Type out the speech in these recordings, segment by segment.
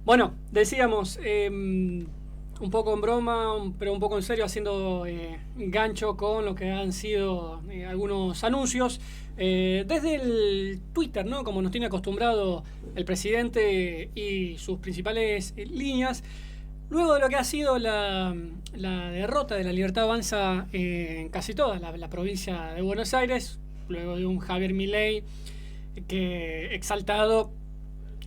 Bueno, decíamos, un poco en broma, pero un poco en serio, haciendo gancho con lo que han sido algunos anuncios. Desde el Twitter, ¿no? Como nos tiene acostumbrado el presidente y sus principales líneas, luego de lo que ha sido la derrota de la Libertad Avanza en casi toda la provincia de Buenos Aires, luego de un Javier Milei que, exaltado,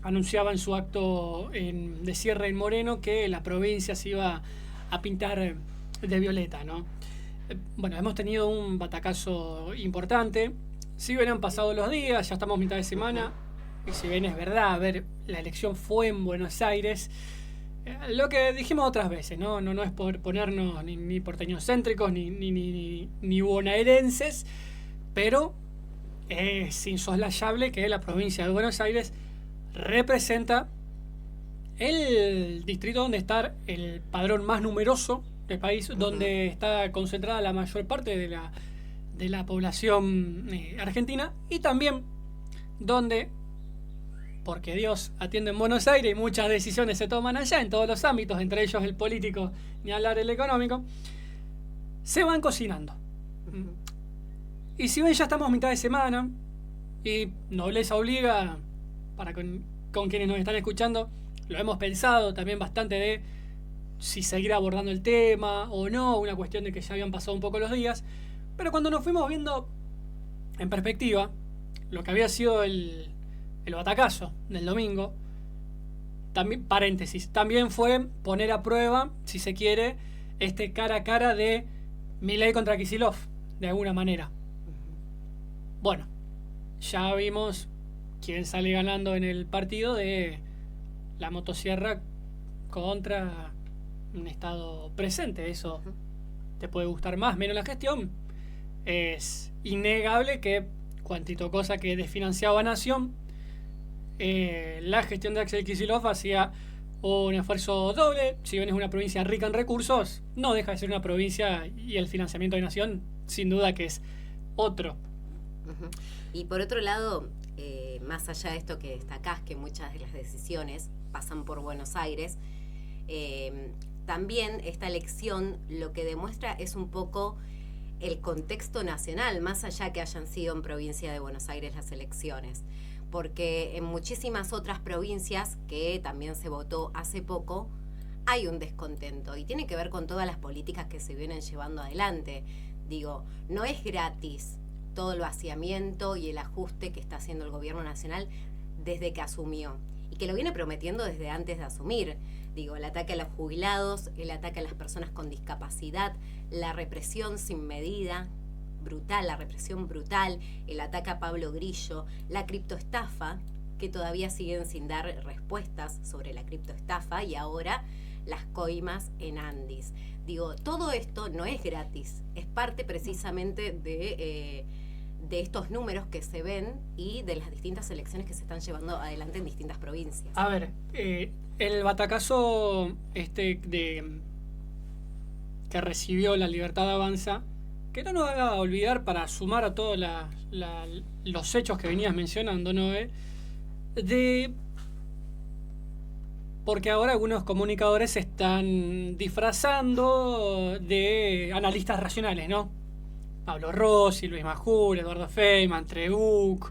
anunciaba en su acto de cierre en Moreno que la provincia se iba a pintar de violeta, ¿no? Bueno, hemos tenido un batacazo importante. Si bien han pasado los días, ya estamos mitad de semana, y si bien es verdad, a ver, la elección fue en Buenos Aires, lo que dijimos otras veces, ¿no? No es por ponernos ni porteños céntricos ni bonaerenses, pero es insoslayable que la provincia de Buenos Aires representa el distrito donde está el padrón más numeroso del país, donde está concentrada la mayor parte de la población argentina, y también donde, porque Dios atiende en Buenos Aires y muchas decisiones se toman allá en todos los ámbitos, entre ellos el político, ni hablar el económico, se van cocinando. Y si bien ya estamos mitad de semana y nobleza obliga, para con quienes nos están escuchando, lo hemos pensado también bastante de si seguir abordando el tema o no, una cuestión de que ya habían pasado un poco los días, pero cuando nos fuimos viendo en perspectiva lo que había sido el batacazo del domingo, también, paréntesis, también fue poner a prueba, si se quiere, este cara a cara de Milei contra Kicillof, de alguna manera. Bueno, ya vimos quién sale ganando en el partido de la motosierra contra un estado presente. Eso te puede gustar más, menos la gestión. Es innegable que cuantito cosa que desfinanciaba a Nación, la gestión de Axel Kicillof hacía un esfuerzo doble. Si bien es una provincia rica en recursos, no deja de ser una provincia, y el financiamiento de Nación sin duda que es otro. Y por otro lado, más allá de esto que destacás, que muchas de las decisiones pasan por Buenos Aires, también esta elección lo que demuestra es un poco el contexto nacional, más allá que hayan sido en provincia de Buenos Aires las elecciones, porque en muchísimas otras provincias que también se votó hace poco hay un descontento, y tiene que ver con todas las políticas que se vienen llevando adelante. Digo, no es gratis todo el vaciamiento y el ajuste que está haciendo el gobierno nacional desde que asumió, y que lo viene prometiendo desde antes de asumir. Digo, el ataque a los jubilados, el ataque a las personas con discapacidad, la represión sin medida, brutal, la represión brutal, el ataque a Pablo Grillo, la criptoestafa, que todavía siguen sin dar respuestas sobre la criptoestafa, y ahora las coimas en Andis. Digo, todo esto no es gratis, es parte precisamente de estos números que se ven y de las distintas elecciones que se están llevando adelante en distintas provincias. A ver, el batacazo que recibió la Libertad Avanza, que no nos haga olvidar, para sumar a todos los hechos que venías mencionando, ¿no? Porque ahora algunos comunicadores se están disfrazando de analistas racionales, ¿no? Pablo Rossi, Luis Majul, Eduardo Feynman, Trebuch.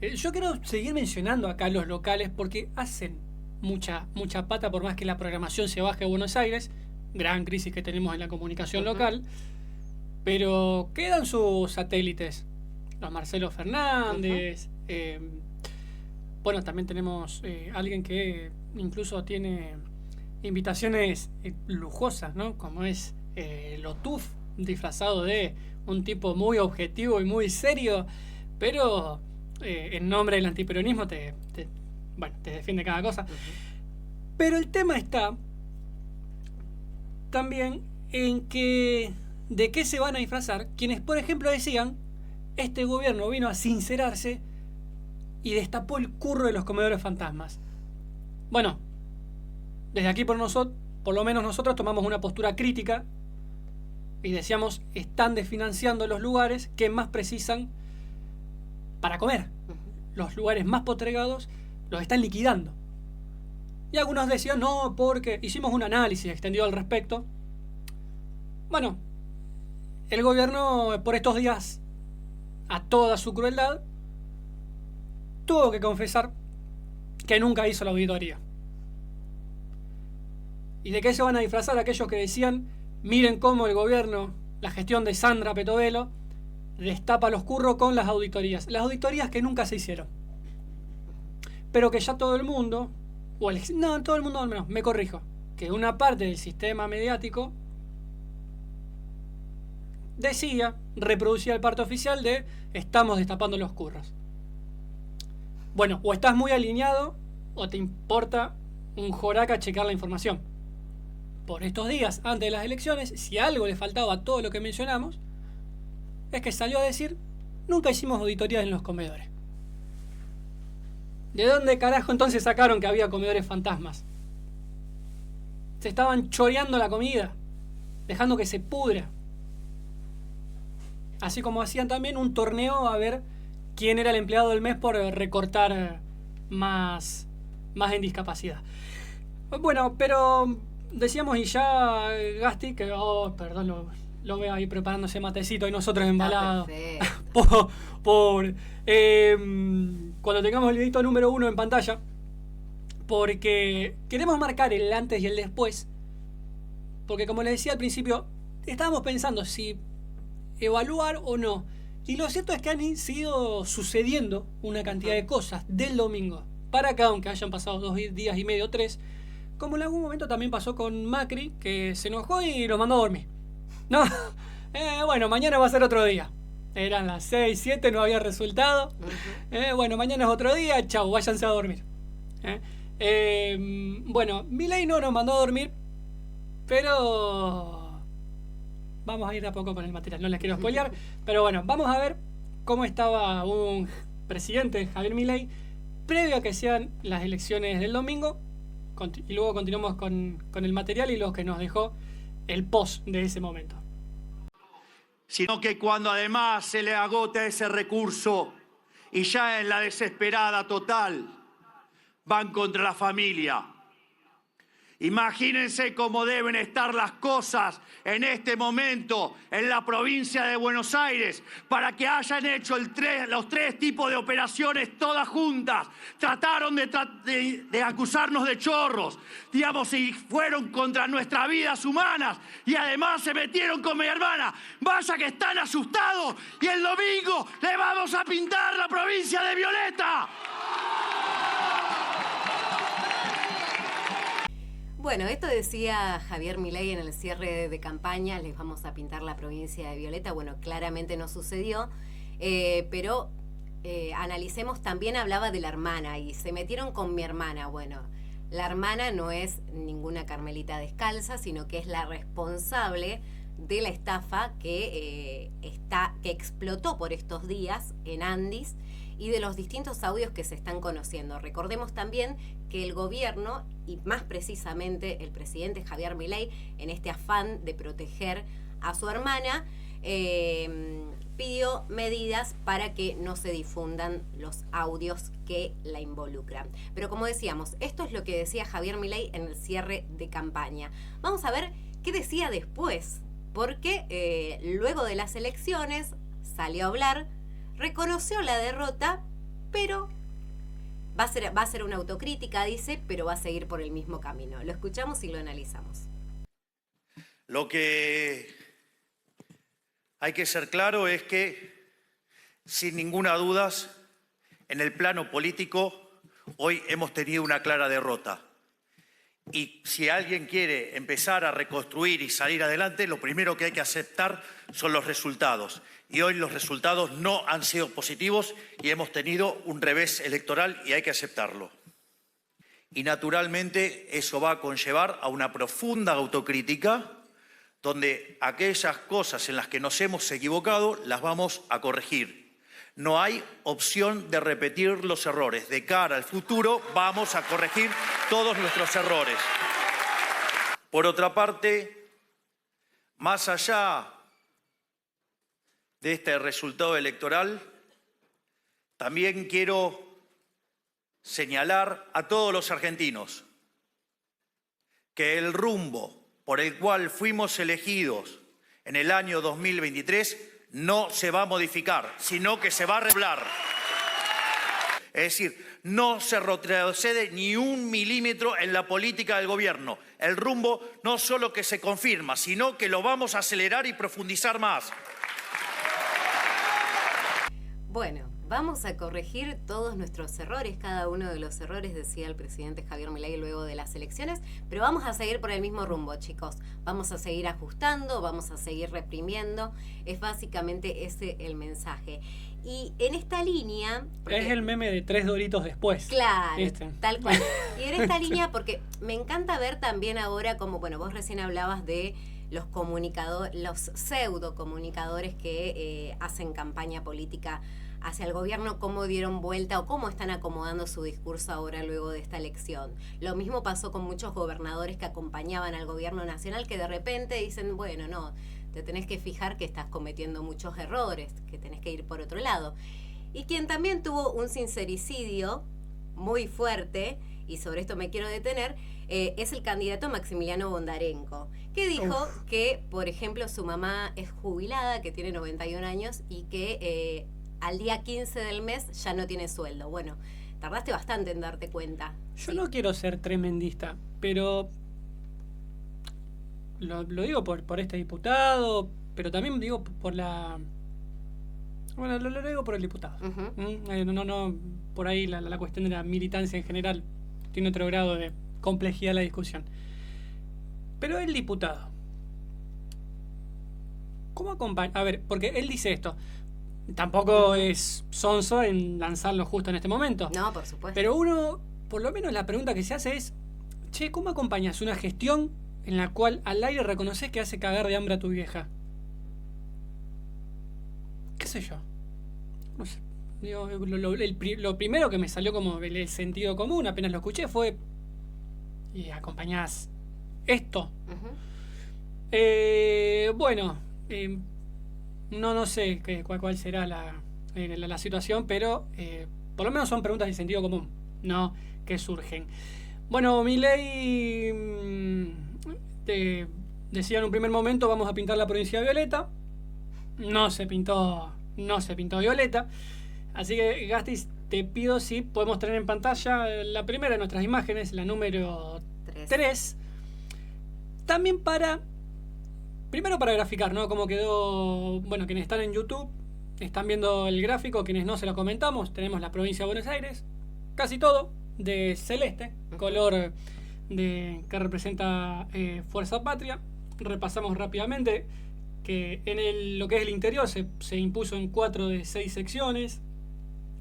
Yo quiero seguir mencionando acá los locales porque hacen mucha pata, por más que la programación se baje a Buenos Aires. Gran crisis que tenemos en la comunicación local. Pero quedan sus satélites. Los Marcelo Fernández. Bueno, también tenemos alguien que incluso tiene invitaciones lujosas, ¿no? Como es Lotuf, disfrazado de un tipo muy objetivo y muy serio, pero en nombre del antiperonismo te defiende cada cosa. Pero el tema está también en que de qué se van a disfrazar quienes, por ejemplo, decían: este gobierno vino a sincerarse y destapó el curro de los comedores fantasmas. Bueno, desde aquí por lo menos nosotros tomamos una postura crítica y decíamos: están desfinanciando los lugares que más precisan para comer. Los lugares más postergados los están liquidando. Y algunos decían, no, porque hicimos un análisis extendido al respecto. Bueno, el gobierno por estos días, a toda su crueldad, tuvo que confesar que nunca hizo la auditoría. ¿Y de qué se van a disfrazar aquellos que decían, miren cómo el gobierno, la gestión de Sandra Petovelo, destapa los curros con las auditorías? Las auditorías que nunca se hicieron. Pero que ya todo el mundo, no, todo el mundo al menos, me corrijo, que una parte del sistema mediático reproducía el parte oficial de estamos destapando los curros. Bueno, o estás muy alineado o te importa un joraca checar la información. Por estos días, antes de las elecciones, si algo le faltaba a todo lo que mencionamos, es que salió a decir, nunca hicimos auditorías en los comedores. ¿De dónde carajo entonces sacaron que había comedores fantasmas? Se estaban choreando la comida, dejando que se pudra. Así como hacían también un torneo a ver quién era el empleado del mes por recortar más en discapacidad. Bueno, pero decíamos, y ya Gasti, que, perdón, lo veo ahí preparándose matecito y nosotros embalados. Cuando tengamos el videito número 1 en pantalla, porque queremos marcar el antes y el después, porque como les decía al principio, estábamos pensando si evaluar o no, y lo cierto es que han sido sucediendo una cantidad de cosas del domingo para acá, aunque hayan pasado 2 días y medio, 3, como en algún momento también pasó con Macri, que se enojó y lo mandó a dormir. No, bueno, mañana va a ser otro día. Eran las 6, 7, no había resultado. Bueno, mañana es otro día, chau, váyanse a dormir. Bueno, Milei no nos mandó a dormir, pero vamos a ir de a poco con el material, no les quiero spoilear, pero bueno, vamos a ver cómo estaba un presidente, Javier Milei, previo a que sean las elecciones del domingo, y luego continuamos con el material y lo que nos dejó el post de ese momento. Sino que cuando además se le agota ese recurso y ya en la desesperada total van contra la familia. Imagínense cómo deben estar las cosas en este momento en la provincia de Buenos Aires para que hayan hecho los 3 tipos de operaciones todas juntas. Trataron de acusarnos de chorros, digamos, y fueron contra nuestras vidas humanas y además se metieron con mi hermana. Vaya que están asustados y el domingo le vamos a pintar la provincia de violeta. Bueno, esto decía Javier Milei en el cierre de campaña, les vamos a pintar la provincia de violeta. Bueno, claramente no sucedió, pero analicemos, también hablaba de la hermana y se metieron con mi hermana. Bueno, la hermana no es ninguna Carmelita descalza, sino que es la responsable de la estafa que explotó por estos días en Andis y de los distintos audios que se están conociendo. Recordemos también que el gobierno, y más precisamente el presidente Javier Milei, en este afán de proteger a su hermana, pidió medidas para que no se difundan los audios que la involucran. Pero como decíamos, esto es lo que decía Javier Milei en el cierre de campaña. Vamos a ver qué decía después, porque luego de las elecciones salió a hablar, reconoció la derrota, pero va a ser una autocrítica, dice, pero va a seguir por el mismo camino. Lo escuchamos y lo analizamos. Lo que hay que ser claro es que, sin ninguna duda, en el plano político, hoy hemos tenido una clara derrota. Y si alguien quiere empezar a reconstruir y salir adelante, lo primero que hay que aceptar son los resultados. Y hoy los resultados no han sido positivos y hemos tenido un revés electoral y hay que aceptarlo. Y naturalmente eso va a conllevar a una profunda autocrítica donde aquellas cosas en las que nos hemos equivocado las vamos a corregir. No hay opción de repetir los errores. De cara al futuro vamos a corregir todos nuestros errores. Por otra parte, más allá de este resultado electoral, también quiero señalar a todos los argentinos que el rumbo por el cual fuimos elegidos en el año 2023 no se va a modificar, sino que se va a arreglar. Es decir, no se retrocede ni un milímetro en la política del gobierno. El rumbo no solo que se confirma, sino que lo vamos a acelerar y profundizar más. Bueno, vamos a corregir todos nuestros errores, cada uno de los errores, decía el presidente Javier Milei luego de las elecciones, pero vamos a seguir por el mismo rumbo, chicos. Vamos a seguir ajustando, vamos a seguir reprimiendo. Es básicamente ese el mensaje. Y en esta línea... Es el meme de 3 doritos después. Claro, tal cual. Y en esta línea, porque me encanta ver también ahora como, bueno, vos recién hablabas de los comunicadores, los pseudo comunicadores que hacen campaña política hacia el gobierno, cómo dieron vuelta o cómo están acomodando su discurso ahora luego de esta elección. Lo mismo pasó con muchos gobernadores que acompañaban al gobierno nacional que de repente dicen, bueno, no, te tenés que fijar que estás cometiendo muchos errores, que tenés que ir por otro lado. Y quien también tuvo un sincericidio muy fuerte, y sobre esto me quiero detener, es el candidato Maximiliano Bondarenko, que dijo que, por ejemplo, su mamá es jubilada, que tiene 91 años y que al día 15 del mes ya no tiene sueldo. Bueno, tardaste bastante en darte cuenta. Yo no quiero ser tremendista, pero lo digo por este diputado, pero también digo por la... Bueno, lo digo por el diputado. No, por ahí la cuestión de la militancia en general tiene otro grado de complejidad la discusión. Pero el diputado, ¿cómo acompaña? A ver, porque él dice esto. Tampoco es sonso en lanzarlo justo en este momento. No, por supuesto. Pero uno, por lo menos la pregunta que se hace es, che, ¿cómo acompañas una gestión en la cual al aire reconoces que hace cagar de hambre a tu vieja? ¿Qué sé yo? No sé. Digo, lo primero que me salió como el sentido común, apenas lo escuché, fue, ¿y acompañás esto? Bueno, no sé cuál será la situación, pero por lo menos son preguntas de sentido común, no que surgen. Bueno, Milei decía en un primer momento, vamos a pintar la provincia de violeta. No se pintó violeta. Así que, Gastis, te pido si podemos tener en pantalla la primera de nuestras imágenes, la número 3. También primero para graficar, ¿no? Cómo quedó, bueno, quienes están en YouTube están viendo el gráfico, quienes no se lo comentamos, tenemos la provincia de Buenos Aires, casi todo de celeste, color que representa Fuerza Patria. Repasamos rápidamente que en lo que es el interior se impuso en 4 de 6 secciones,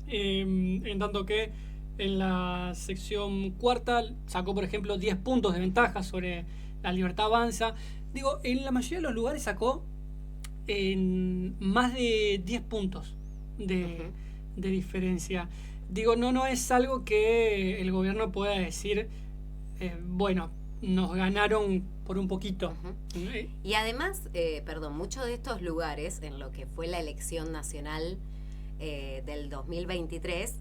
en tanto que en la sección cuarta sacó, por ejemplo, 10 puntos de ventaja sobre La Libertad Avanza. Digo, en la mayoría de los lugares sacó en más de 10 puntos de diferencia. Digo, no es algo que el gobierno pueda decir, bueno, nos ganaron por un poquito. Y además, muchos de estos lugares, en lo que fue la elección nacional del 2023,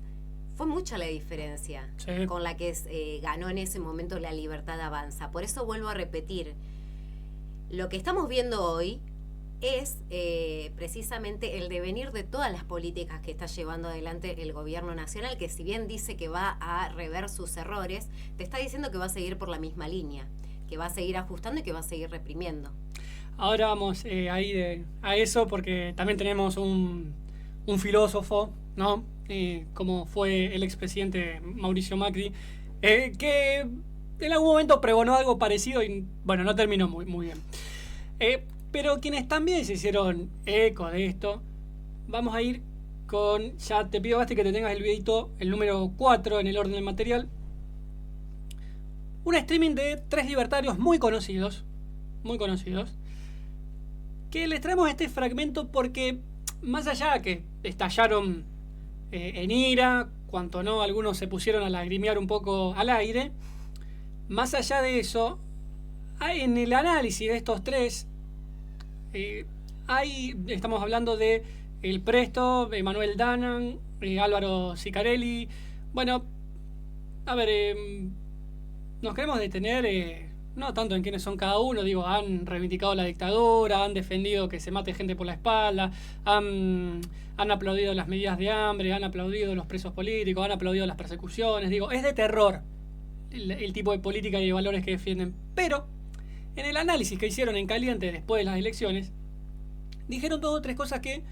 fue mucha la diferencia con la que ganó en ese momento La Libertad Avanza. Por eso vuelvo a repetir, lo que estamos viendo hoy es precisamente el devenir de todas las políticas que está llevando adelante el gobierno nacional, que si bien dice que va a rever sus errores, te está diciendo que va a seguir por la misma línea, que va a seguir ajustando y que va a seguir reprimiendo. Ahora vamos a eso, porque también tenemos un filósofo, ¿no? Como fue el expresidente Mauricio Macri, que en algún momento pregonó algo parecido y, bueno, no terminó muy bien. Pero quienes también se hicieron eco de esto, vamos a ir con, ya te pido, Basti, que te tengas el videito, el número 4 en el orden del material. Un streaming de 3 libertarios muy conocidos, que les traemos este fragmento porque, más allá de que estallaron en ira, cuanto no, algunos se pusieron a lagrimear un poco al aire, más allá de eso, en el análisis de estos 3, estamos hablando de El Presto, Emanuel Danan, Álvaro Sicarelli. Bueno, a ver, nos queremos detener no tanto en quiénes son cada uno, digo, han reivindicado la dictadura, han defendido que se mate gente por la espalda, han aplaudido las medidas de hambre, han aplaudido los presos políticos, han aplaudido las persecuciones, digo, es de terror el tipo de política y de valores que defienden. Pero en el análisis que hicieron en caliente después de las elecciones, dijeron 2 o 3 cosas que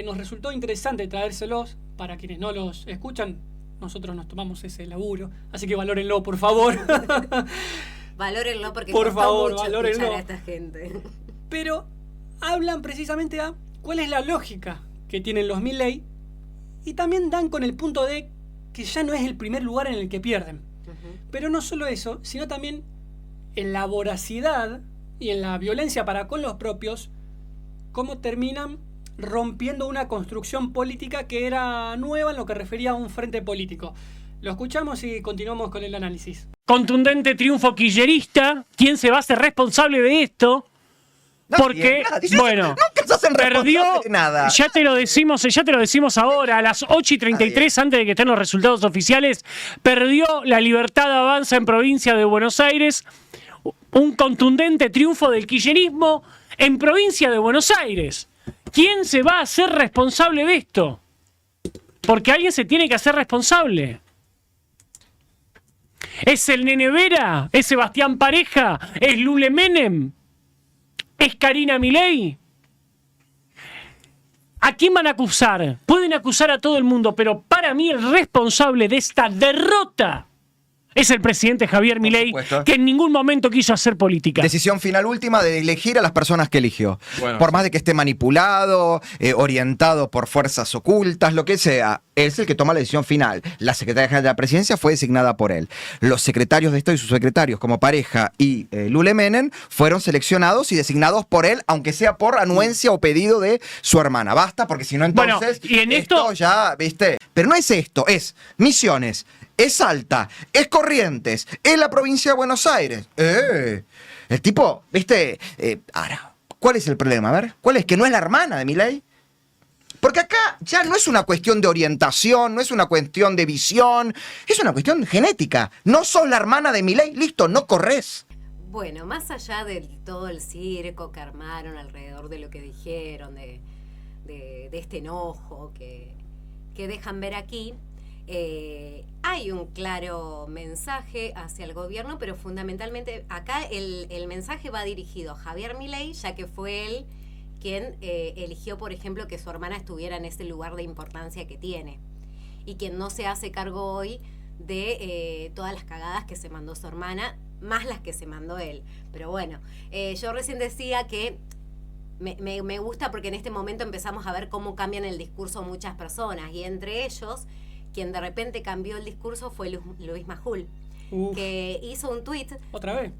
nos resultó interesante traérselos para quienes no los escuchan. Nosotros nos tomamos ese laburo, así que valórenlo, por favor. Valórenlo porque por costó favor, mucho valórenlo. escuchar a esta gente. Pero hablan precisamente a cuál es la lógica que tienen los Milei y también dan con el punto de que ya no es el primer lugar en el que pierden. Pero no solo eso, sino también en la voracidad y en la violencia para con los propios, cómo terminan rompiendo una construcción política que era nueva en lo que refería a un frente político. Lo escuchamos y continuamos con el análisis. Contundente triunfo kirchnerista. ¿Quién se va a hacer responsable de esto? Porque, bueno, perdió, nada. ya te lo decimos ahora, a las 8:33, antes de que estén los resultados oficiales, perdió la Libertad Avanza en provincia de Buenos Aires. Un contundente triunfo del kirchnerismo en provincia de Buenos Aires. ¿Quién se va a hacer responsable de esto? Porque alguien se tiene que hacer responsable. ¿Es el Nene Vera? ¿Es Sebastián Pareja? ¿Es Lule Menem? ¿Es Karina Milei? ¿A quién van a acusar? Pueden acusar a todo el mundo, pero para mí el responsable de esta derrota es el presidente Javier Milei, que en ningún momento quiso hacer política. Decisión final última de elegir a las personas que eligió. Bueno. Por más de que esté manipulado, orientado por fuerzas ocultas, lo que sea, es el que toma la decisión final. La secretaria general de la presidencia fue designada por él. Los secretarios de Estado y sus secretarios, como Pareja y Lule Menem, fueron seleccionados y designados por él, aunque sea por anuencia o pedido de su hermana. Basta, porque si no, entonces, bueno, y en esto ya, ¿viste? Pero no es esto, es Misiones, es Salta, es Corrientes, es la provincia de Buenos Aires. El tipo, ¿viste? Ahora, ¿cuál es el problema? A ver, ¿cuál es? ¿Que no es la hermana de Milei? Porque acá ya no es una cuestión de orientación, no es una cuestión de visión, es una cuestión genética. No sos la hermana de Milei, listo, no corres. Bueno, más allá de todo el circo que armaron alrededor de lo que dijeron, de este enojo que dejan ver aquí, hay un claro mensaje hacia el gobierno, pero fundamentalmente acá el mensaje va dirigido a Javier Milei, ya que fue él quien eligió, por ejemplo, que su hermana estuviera en ese lugar de importancia que tiene, y quien no se hace cargo hoy de todas las cagadas que se mandó su hermana, más las que se mandó él. Pero bueno, yo recién decía que me gusta porque en este momento empezamos a ver cómo cambian el discurso muchas personas, y entre ellos, quien de repente cambió el discurso fue Luis Majul. Que hizo un tuit. ¿Otra vez?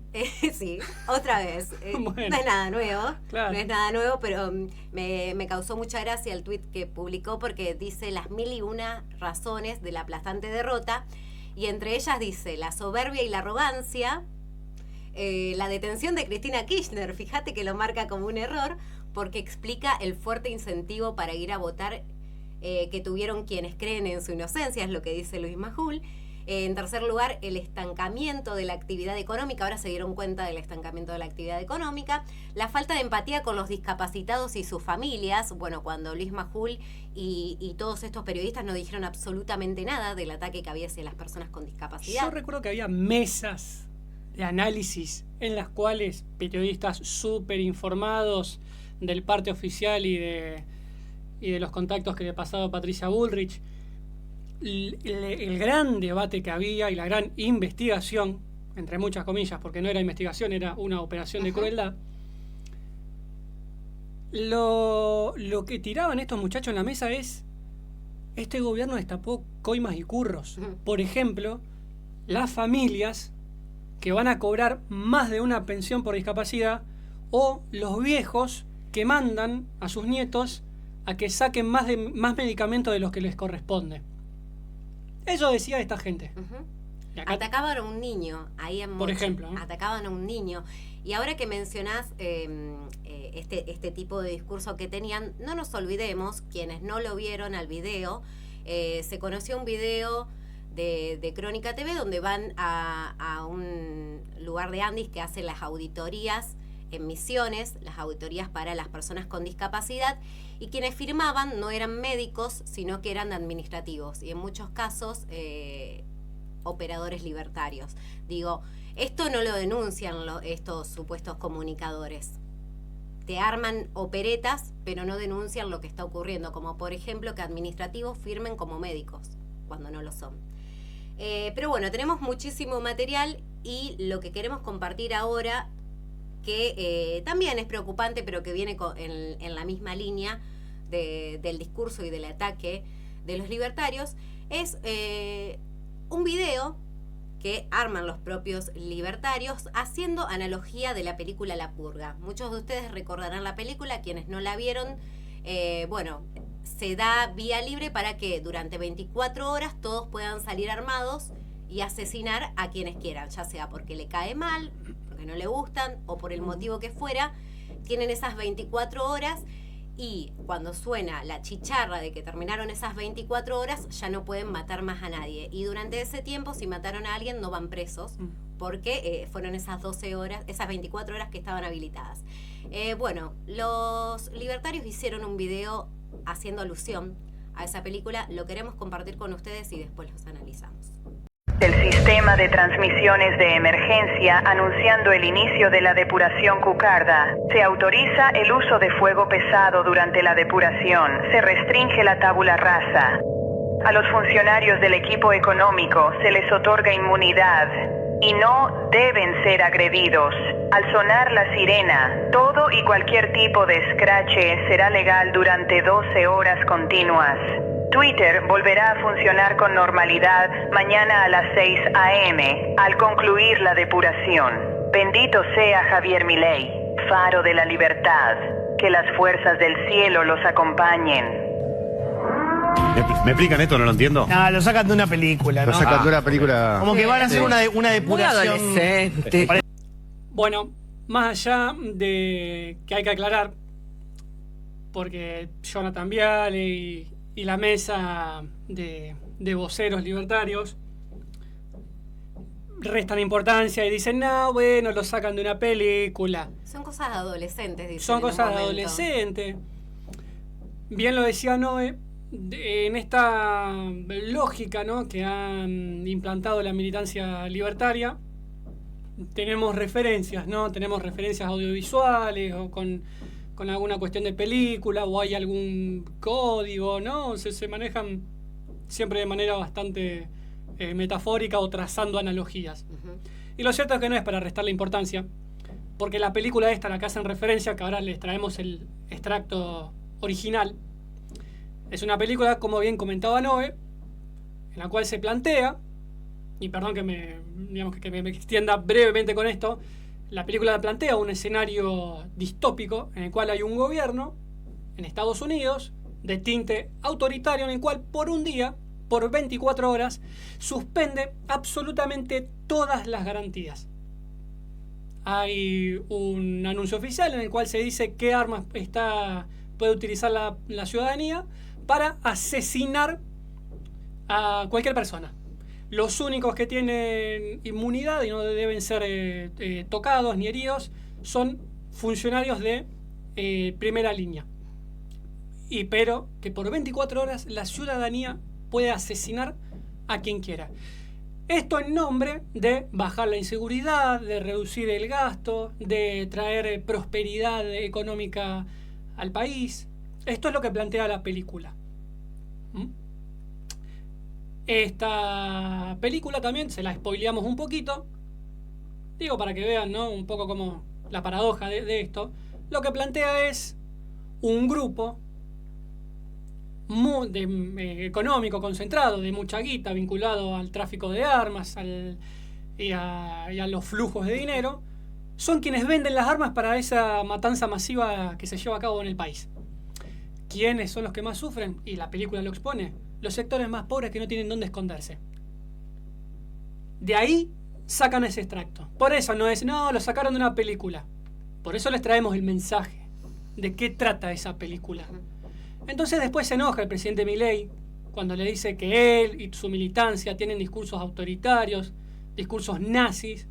Sí, otra vez. Bueno. No es nada nuevo, claro. No es nada nuevo, pero me causó mucha gracia el tuit que publicó porque dice las 1001 razones de la aplastante derrota, y entre ellas dice la soberbia y la arrogancia, la detención de Cristina Kirchner, fíjate que lo marca como un error, porque explica el fuerte incentivo para ir a votar que tuvieron quienes creen en su inocencia, es lo que dice Luis Majul. En tercer lugar, el estancamiento de la actividad económica. Ahora se dieron cuenta del estancamiento de la actividad económica. La falta de empatía con los discapacitados y sus familias. Bueno, cuando Luis Majul y todos estos periodistas no dijeron absolutamente nada del ataque que había hacia las personas con discapacidad. Yo recuerdo que había mesas de análisis en las cuales periodistas súper informados del parte oficial y de los contactos que le ha pasado Patricia Bullrich, el gran debate que había y la gran investigación, entre muchas comillas, porque no era investigación, era una operación de crueldad, lo que tiraban estos muchachos en la mesa es: este gobierno destapó coimas y curros. Por ejemplo, las familias que van a cobrar más de una pensión por discapacidad, o los viejos que mandan a sus nietos a que saquen más medicamentos de los que les corresponde. Eso decía esta gente. Acá, atacaban a un niño, ahí en por ejemplo, ¿no? Atacaban a un niño. Y ahora que mencionás este tipo de discurso que tenían, no nos olvidemos, quienes no lo vieron al video, se conoció un video de Crónica TV donde van a un lugar lugar de Andis, que hace las auditorías en Misiones, las auditorías para las personas con discapacidad, y quienes firmaban no eran médicos, sino que eran administrativos, y en muchos casos operadores libertarios. Digo, esto no lo denuncian estos supuestos comunicadores. Te arman operetas, pero no denuncian lo que está ocurriendo, como por ejemplo que administrativos firmen como médicos, cuando no lo son. Pero bueno, tenemos muchísimo material, y lo que queremos compartir ahora, que también es preocupante, pero que viene en la misma línea del discurso y del ataque de los libertarios, es un video que arman los propios libertarios haciendo analogía de la película La Purga. Muchos de ustedes recordarán la película, quienes no la vieron, se da vía libre para que durante 24 horas todos puedan salir armados y asesinar a quienes quieran, ya sea porque le cae mal, porque no le gustan o por el motivo que fuera. Tienen esas 24 horas, y cuando suena la chicharra de que terminaron esas 24 horas ya no pueden matar más a nadie, y durante ese tiempo si mataron a alguien no van presos porque fueron esas 12 horas, esas 24 horas que estaban habilitadas. Bueno, los libertarios hicieron un video haciendo alusión a esa película, lo queremos compartir con ustedes y después los analizamos. El sistema de transmisiones de emergencia anunciando el inicio de la depuración Cucarda. Se autoriza el uso de fuego pesado durante la depuración. Se restringe la tabula rasa. A los funcionarios del equipo económico se les otorga inmunidad y no deben ser agredidos. Al sonar la sirena, todo y cualquier tipo de escrache será legal durante 12 horas continuas. Twitter volverá a funcionar con normalidad mañana a las 6 a.m. al concluir la depuración. Bendito sea Javier Milei, faro de la libertad. Que las fuerzas del cielo los acompañen. ¿Me explican esto? No lo entiendo. No, lo sacan de una película, ¿no? Lo sacan de una película. Como que van a hacer una depuración. Bueno, más allá de que hay que aclarar, porque Jonathan Viale y la mesa de voceros libertarios restan importancia y dicen, no, bueno, lo sacan de una película. Son cosas de adolescentes, dicen. Son cosas de adolescentes. Bien lo decía Noé, en esta lógica, ¿no?, que han implantado la militancia libertaria, tenemos referencias, ¿no? Tenemos referencias audiovisuales o con alguna cuestión de película, o hay algún código, ¿no? Se manejan siempre de manera bastante metafórica o trazando analogías. Y lo cierto es que no es para restarle importancia, porque la película esta, la que hacen referencia, que ahora les traemos el extracto original, es una película, como bien comentaba Noé, en la cual se plantea, y perdón que me extienda brevemente con esto, la película plantea un escenario distópico en el cual hay un gobierno en Estados Unidos de tinte autoritario, en el cual por un día, por 24 horas, suspende absolutamente todas las garantías. Hay un anuncio oficial en el cual se dice qué armas puede utilizar la ciudadanía para asesinar a cualquier persona. Los únicos que tienen inmunidad y no deben ser tocados ni heridos son funcionarios de primera línea. Pero que por 24 horas la ciudadanía puede asesinar a quien quiera. Esto en nombre de bajar la inseguridad, de reducir el gasto, de traer prosperidad económica al país. Esto es lo que plantea la película. Esta película también se la spoileamos un poquito, digo para que vean, ¿no?, un poco como la paradoja de esto. Lo que plantea es un grupo económico concentrado, de mucha guita, vinculado al tráfico de armas y a los flujos de dinero. Son quienes venden las armas para esa matanza masiva que se lleva a cabo en el país. ¿Quiénes son los que más sufren? Y la película lo expone. Los sectores más pobres que no tienen dónde esconderse. De ahí sacan ese extracto. Por eso no, lo sacaron de una película. Por eso les traemos el mensaje de qué trata esa película. Entonces después se enoja el presidente Milei cuando le dice que él y su militancia tienen discursos autoritarios, discursos nazis,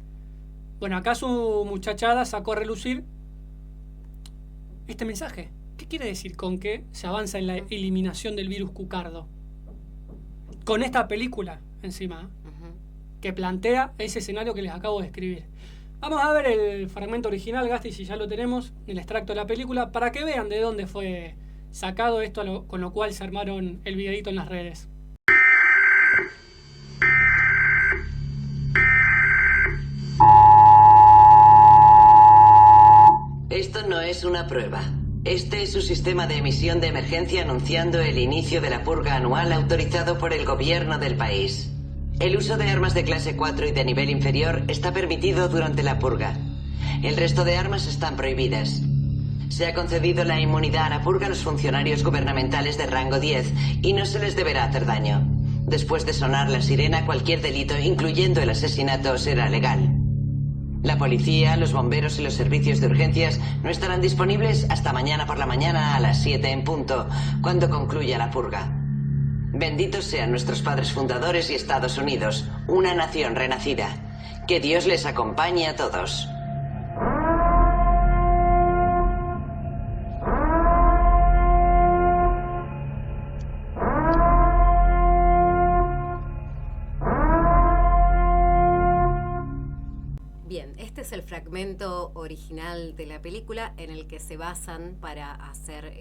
Bueno, acá su muchachada sacó a relucir este mensaje. ¿Qué quiere decir con que se avanza en la eliminación del virus cucardo? Con esta película encima, que plantea ese escenario que les acabo de escribir. Vamos a ver el fragmento original, Gasti, si ya lo tenemos, el extracto de la película, para que vean de dónde fue sacado esto, con lo cual se armaron el videito en las redes. Esto no es una prueba. Este es su sistema de emisión de emergencia anunciando el inicio de la purga anual autorizado por el gobierno del país. El uso de armas de clase 4 y de nivel inferior está permitido durante la purga. El resto de armas están prohibidas. Se ha concedido la inmunidad a la purga a los funcionarios gubernamentales de rango 10 y no se les deberá hacer daño. Después de sonar la sirena, cualquier delito, incluyendo el asesinato, será legal. La policía, los bomberos y los servicios de urgencias no estarán disponibles hasta mañana por la mañana a las 7 en punto, cuando concluya la purga. Benditos sean nuestros padres fundadores y Estados Unidos, una nación renacida. Que Dios les acompañe a todos. Es el fragmento original de la película en el que se basan para hacer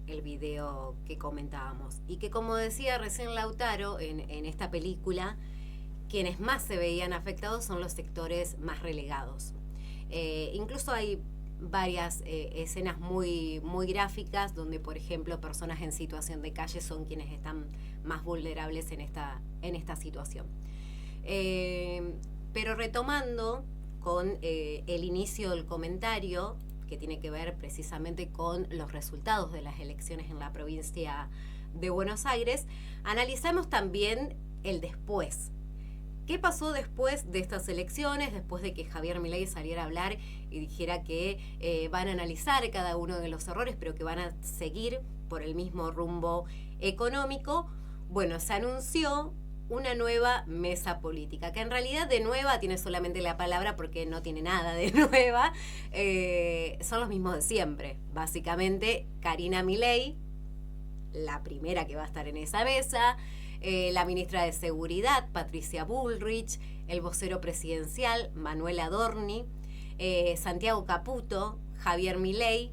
el video que comentábamos. Y que, como decía recién Lautaro, en esta película, quienes más se veían afectados son los sectores más relegados. Incluso hay varias escenas muy gráficas donde, por ejemplo, personas en situación de calle son quienes están más vulnerables en esta situación. Pero retomando con el inicio del comentario, que tiene que ver precisamente con los resultados de las elecciones en la provincia de Buenos Aires, analizamos también el después. ¿Qué pasó después de estas elecciones, después de que Javier Milei saliera a hablar y dijera que van a analizar cada uno de los errores, pero que van a seguir por el mismo rumbo económico? Bueno, se anunció una nueva mesa política, que en realidad de nueva tiene solamente la palabra porque no tiene nada de nueva. Son los mismos de siempre. Básicamente, Karina Milei, la primera que va a estar en esa mesa, la ministra de Seguridad, Patricia Bullrich, el vocero presidencial, Manuel Adorni, Santiago Caputo, Javier Milei,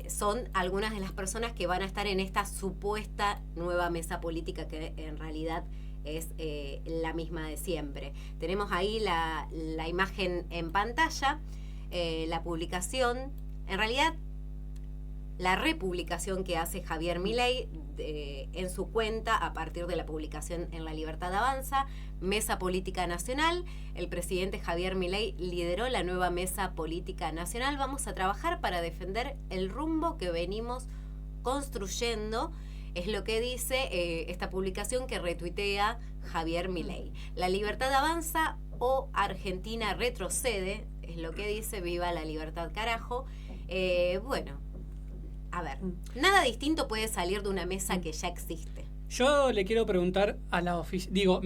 son algunas de las personas que van a estar en esta supuesta nueva mesa política que en realidad es la misma de siempre. Tenemos ahí la imagen en pantalla, la publicación, en realidad la republicación que hace Javier Milei en su cuenta a partir de la publicación en La Libertad Avanza, Mesa Política Nacional. El presidente Javier Milei lideró la nueva Mesa Política Nacional. Vamos a trabajar para defender el rumbo que venimos construyendo. Es lo que dice esta publicación que retuitea Javier Milei. La libertad avanza o Argentina retrocede, es lo que dice. Viva la libertad, carajo. Bueno, a ver, nada distinto puede salir de una mesa que ya existe. Yo le quiero preguntar a la oficina,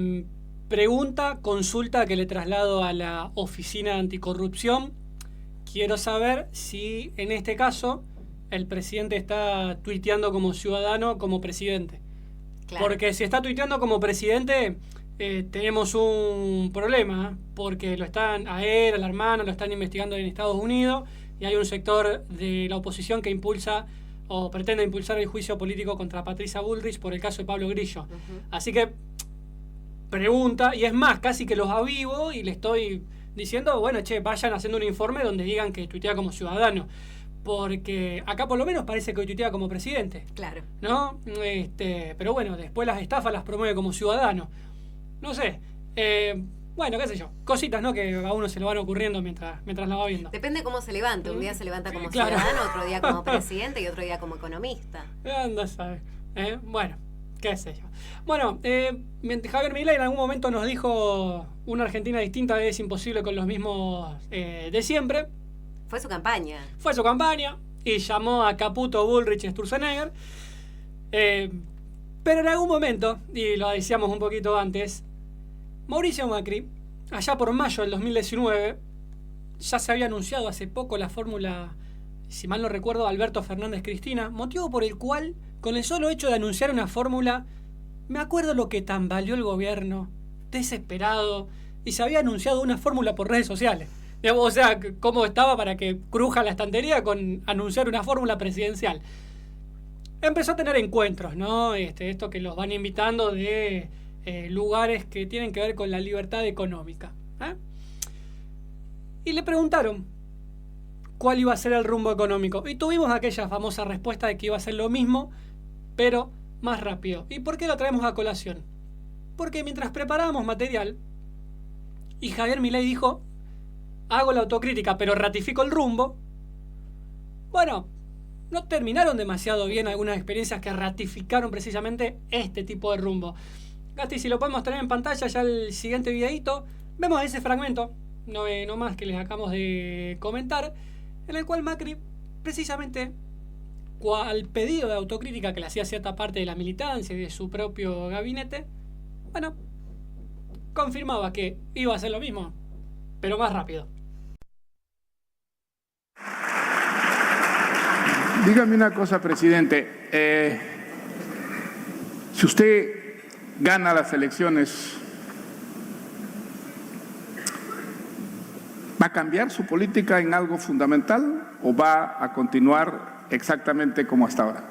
consulta que le traslado a la Oficina Anticorrupción. Quiero saber si en este caso el presidente está tuiteando como ciudadano, como presidente. Claro. Porque si está tuiteando como presidente, tenemos un problema, porque lo están a él, a la hermana, lo están investigando en Estados Unidos, y hay un sector de la oposición que impulsa o pretende impulsar el juicio político contra Patricia Bullrich por el caso de Pablo Grillo. Así que pregunta, y es más, casi que los avivo y le estoy diciendo, bueno, vayan haciendo un informe donde digan que tuitea como ciudadano. Porque acá por lo menos parece que tuitea como presidente. Claro. ¿No? Pero bueno, después las estafas las promueve como ciudadano. No sé. Bueno, qué sé yo. Cositas, ¿no? Que a uno se le van ocurriendo mientras la va viendo. Depende cómo se levante. Un día se levanta como ciudadano, otro día como presidente y otro día como economista. Anda a saber. Bueno, qué sé yo. Bueno, Javier Milei en algún momento nos dijo una Argentina distinta es imposible con los mismos de siempre. Fue su campaña. Fue su campaña y llamó a Caputo, Bullrich y Sturzenegger. Pero en algún momento, y lo decíamos un poquito antes, Mauricio Macri, allá por mayo del 2019, ya se había anunciado hace poco la fórmula, si mal no recuerdo, Alberto Fernández Cristina, motivo por el cual, con el solo hecho de anunciar una fórmula, me acuerdo lo que tambaleó el gobierno, desesperado, y se había anunciado una fórmula por redes sociales. O sea, cómo estaba para que cruja la estantería con anunciar una fórmula presidencial. Empezó a tener encuentros, ¿no? Esto que los van invitando de lugares que tienen que ver con la libertad económica. Y le preguntaron cuál iba a ser el rumbo económico. Y tuvimos aquella famosa respuesta de que iba a ser lo mismo, pero más rápido. ¿Y por qué lo traemos a colación? Porque mientras preparábamos material, y Javier Milei dijo, hago la autocrítica, pero ratifico el rumbo, bueno, no terminaron demasiado bien algunas experiencias que ratificaron precisamente este tipo de rumbo. Gasti, si lo podemos tener en pantalla ya el siguiente videito, vemos ese fragmento, no más que les acabamos de comentar, en el cual Macri, precisamente, al pedido de autocrítica que le hacía cierta parte de la militancia y de su propio gabinete, bueno, confirmaba que iba a hacer lo mismo, pero más rápido. Dígame una cosa, presidente. Si usted gana las elecciones, ¿va a cambiar su política en algo fundamental o va a continuar exactamente como hasta ahora?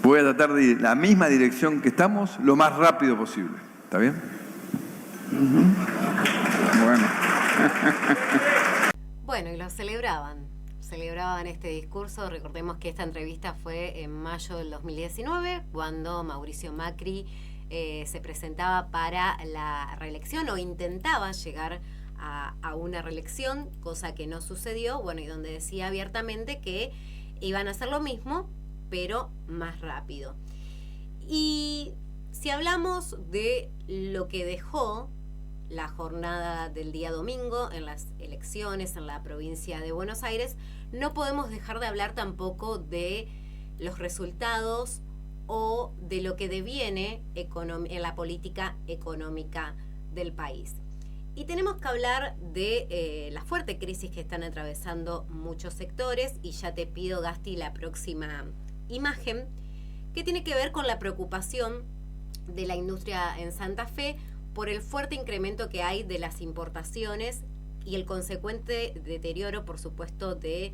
Voy a tratar de ir en la misma dirección que estamos lo más rápido posible. ¿Está bien? Bueno. Bueno, y lo celebraban este discurso. Recordemos que esta entrevista fue en mayo del 2019, cuando Mauricio Macri se presentaba para la reelección o intentaba llegar a una reelección, cosa que no sucedió, bueno, y donde decía abiertamente que iban a hacer lo mismo, pero más rápido. Y si hablamos de lo que dejó la jornada del día domingo en las elecciones en la provincia de Buenos Aires, no podemos dejar de hablar tampoco de los resultados o de lo que deviene en la política económica del país. Y tenemos que hablar de la fuerte crisis que están atravesando muchos sectores, y ya te pido, Gasti, la próxima imagen, que tiene que ver con la preocupación de la industria en Santa Fe por el fuerte incremento que hay de las importaciones y el consecuente deterioro, por supuesto, de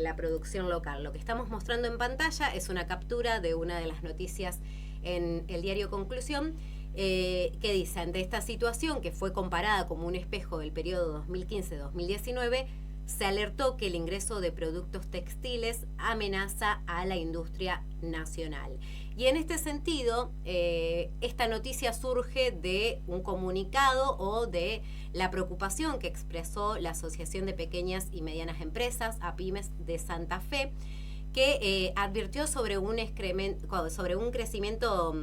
la producción local. Lo que estamos mostrando en pantalla es una captura de una de las noticias en el diario Conclusión, que dice: ante esta situación, que fue comparada como un espejo del periodo 2015-2019, se alertó que el ingreso de productos textiles amenaza a la industria nacional. Y en este sentido, esta noticia surge de un comunicado o de la preocupación que expresó la Asociación de Pequeñas y Medianas Empresas, APIMES, de Santa Fe, que advirtió sobre un crecimiento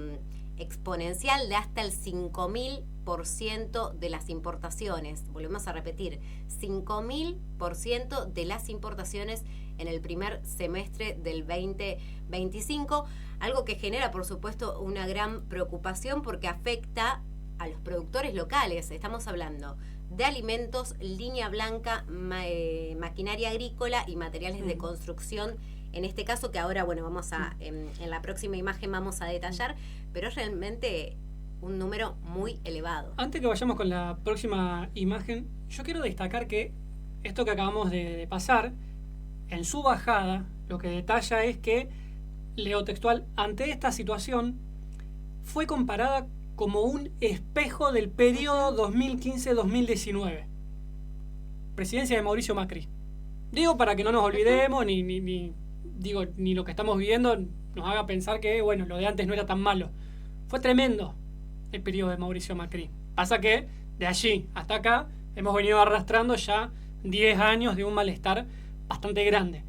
exponencial de hasta el 5.000% de las importaciones. Volvemos a repetir, 5.000% de las importaciones en el primer semestre del 2025, algo que genera, por supuesto, una gran preocupación porque afecta a los productores locales. Estamos hablando de alimentos, línea blanca, maquinaria agrícola y materiales de construcción. En este caso, que ahora, bueno, vamos a en la próxima imagen vamos a detallar, pero es realmente un número muy elevado. Antes que vayamos con la próxima imagen, yo quiero destacar que esto que acabamos de pasar, en su bajada, lo que detalla es que, leo textual, ante esta situación fue comparada como un espejo del periodo 2015-2019. Presidencia de Mauricio Macri. Digo, para que no nos olvidemos, ni lo que estamos viviendo nos haga pensar que, bueno, lo de antes no era tan malo. Fue tremendo el periodo de Mauricio Macri. Pasa que de allí hasta acá hemos venido arrastrando ya 10 años de un malestar bastante grande.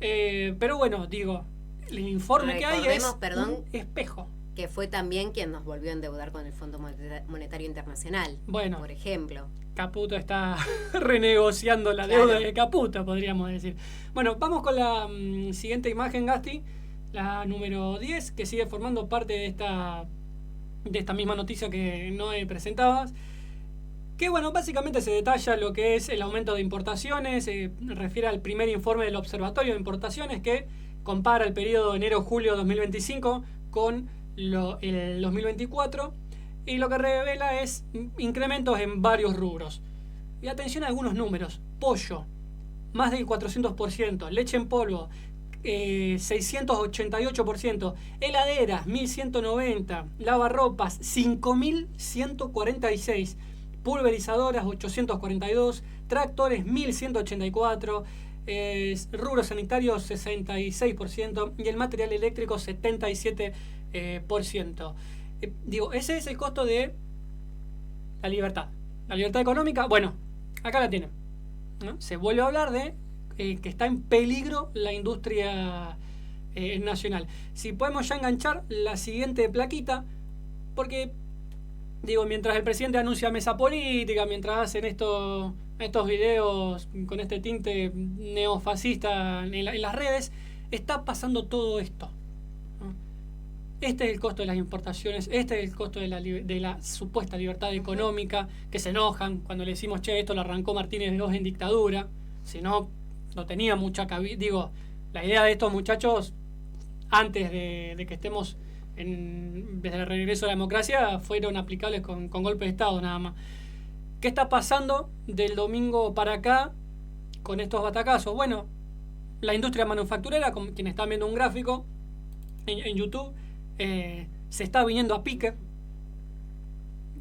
Pero bueno, digo, el informe que hay es un espejo. Que fue también quien nos volvió a endeudar con el Fondo Monetario Internacional, bueno, por ejemplo. Caputo está renegociando la deuda de Caputo, podríamos decir. Bueno, vamos con la siguiente imagen, Gasti, la número 10, que sigue formando parte de esta misma noticia que no presentabas, Que bueno, básicamente se detalla lo que es el aumento de importaciones, refiere al primer informe del Observatorio de Importaciones que compara el periodo de enero-julio 2025 con el 2024 y lo que revela es incrementos en varios rubros. Y atención a algunos números. Pollo, más del 400%, leche en polvo, 688%, heladeras, 1190%, lavarropas, 5146%, pulverizadoras, 842%, tractores, 1184%, rubros sanitarios, 66%, y el material eléctrico, 77%. Digo, ese es el costo de la libertad. La libertad económica, bueno, acá la tienen, ¿no? Se vuelve a hablar de que está en peligro la industria nacional. Si podemos ya enganchar la siguiente plaquita, porque, digo, mientras el presidente anuncia mesa política, mientras hacen estos videos con este tinte neofascista en las redes, está pasando todo esto. Este es el costo de las importaciones, este es el costo de la supuesta libertad económica, que se enojan cuando le decimos, che, esto lo arrancó Martínez de Oz en dictadura, si no tenía mucha cabida. Digo, la idea de estos muchachos, antes de que estemos desde el regreso a la democracia, fueron aplicables con golpe de Estado nada más. ¿Qué está pasando del domingo para acá con estos batacazos? Bueno, la industria manufacturera, como quienes están viendo un gráfico en YouTube, se está viniendo a pique.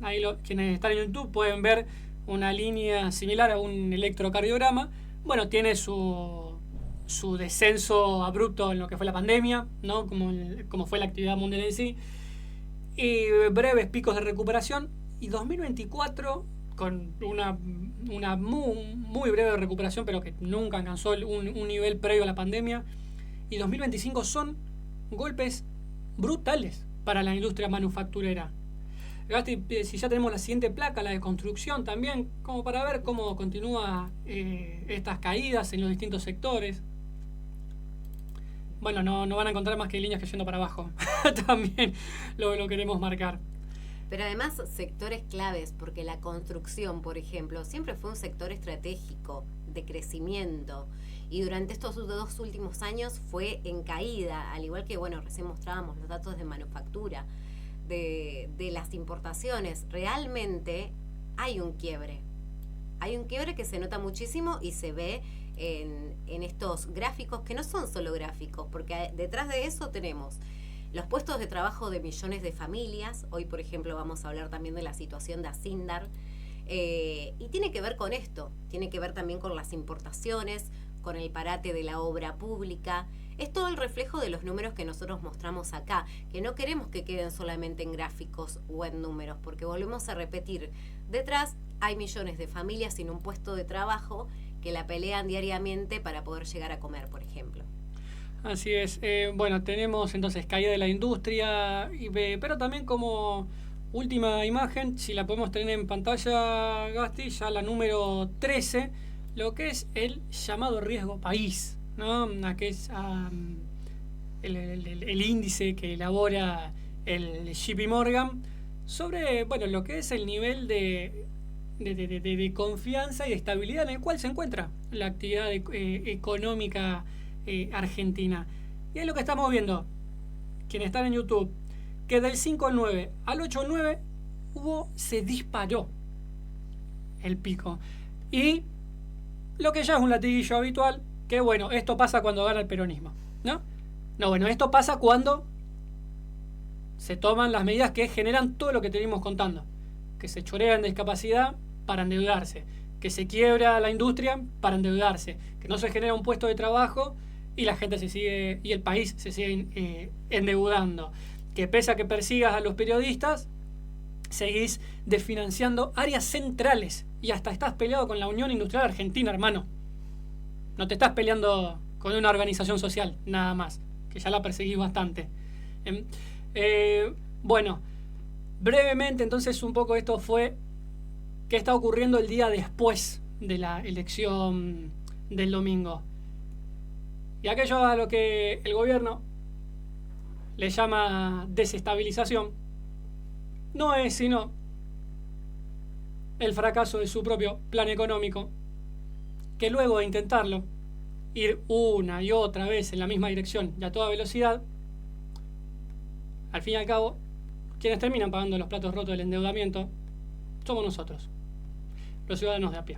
Ahí quienes están en YouTube pueden ver una línea similar a un electrocardiograma. Bueno, tiene su descenso abrupto en lo que fue la pandemia, ¿no? Como fue la actividad mundial en sí, y breves picos de recuperación, y 2024 con una muy breve recuperación, pero que nunca alcanzó un nivel previo a la pandemia, y 2025 son golpes brutales para la industria manufacturera. Gasti, si ya tenemos la siguiente placa, la de construcción también, como para ver cómo continúa estas caídas en los distintos sectores. Bueno, no van a encontrar más que líneas cayendo para abajo. También lo queremos marcar. Pero además sectores claves, porque la construcción, por ejemplo, siempre fue un sector estratégico de crecimiento, y durante estos 2 últimos años fue en caída, al igual que, bueno, recién mostrábamos los datos de manufactura, de las importaciones. Realmente hay un quiebre que se nota muchísimo y se ve en estos gráficos, que no son solo gráficos, porque detrás de eso tenemos los puestos de trabajo de millones de familias. Hoy, por ejemplo, vamos a hablar también de la situación de Asindar, y tiene que ver con esto, tiene que ver también con las importaciones, con el parate de la obra pública. Es todo el reflejo de los números que nosotros mostramos acá, que no queremos que queden solamente en gráficos o en números, porque volvemos a repetir, detrás hay millones de familias sin un puesto de trabajo que la pelean diariamente para poder llegar a comer, por ejemplo. Así es. Bueno, tenemos entonces caída de la industria, pero también como última imagen, si la podemos tener en pantalla, Gasti, ya la número 13, lo que es el llamado riesgo país, ¿no? Que es el índice que elabora el JP Morgan sobre, bueno, lo que es el nivel de confianza y de estabilidad en el cual se encuentra la actividad económica argentina. Y es lo que estamos viendo, quienes están en YouTube, que del 5.9 al 8.9 se disparó el pico. Y lo que ya es un latiguillo habitual, que bueno, esto pasa cuando gana el peronismo, ¿no? No, bueno, esto pasa cuando se toman las medidas que generan todo lo que tenemos contando, que se chorea en discapacidad para endeudarse, que se quiebra la industria para endeudarse, que no se genera un puesto de trabajo y la gente y el país se sigue endeudando, que pese a que persigas a los periodistas, seguís desfinanciando áreas centrales y hasta estás peleado con la Unión Industrial Argentina, hermano. No te estás peleando con una organización social, nada más, que ya la perseguís bastante. Bueno, brevemente entonces un poco esto fue qué está ocurriendo el día después de la elección del domingo. Y aquello a lo que el gobierno le llama desestabilización no es sino el fracaso de su propio plan económico, que luego de intentarlo, ir una y otra vez en la misma dirección y a toda velocidad, al fin y al cabo, quienes terminan pagando los platos rotos del endeudamiento somos nosotros, los ciudadanos de a pie.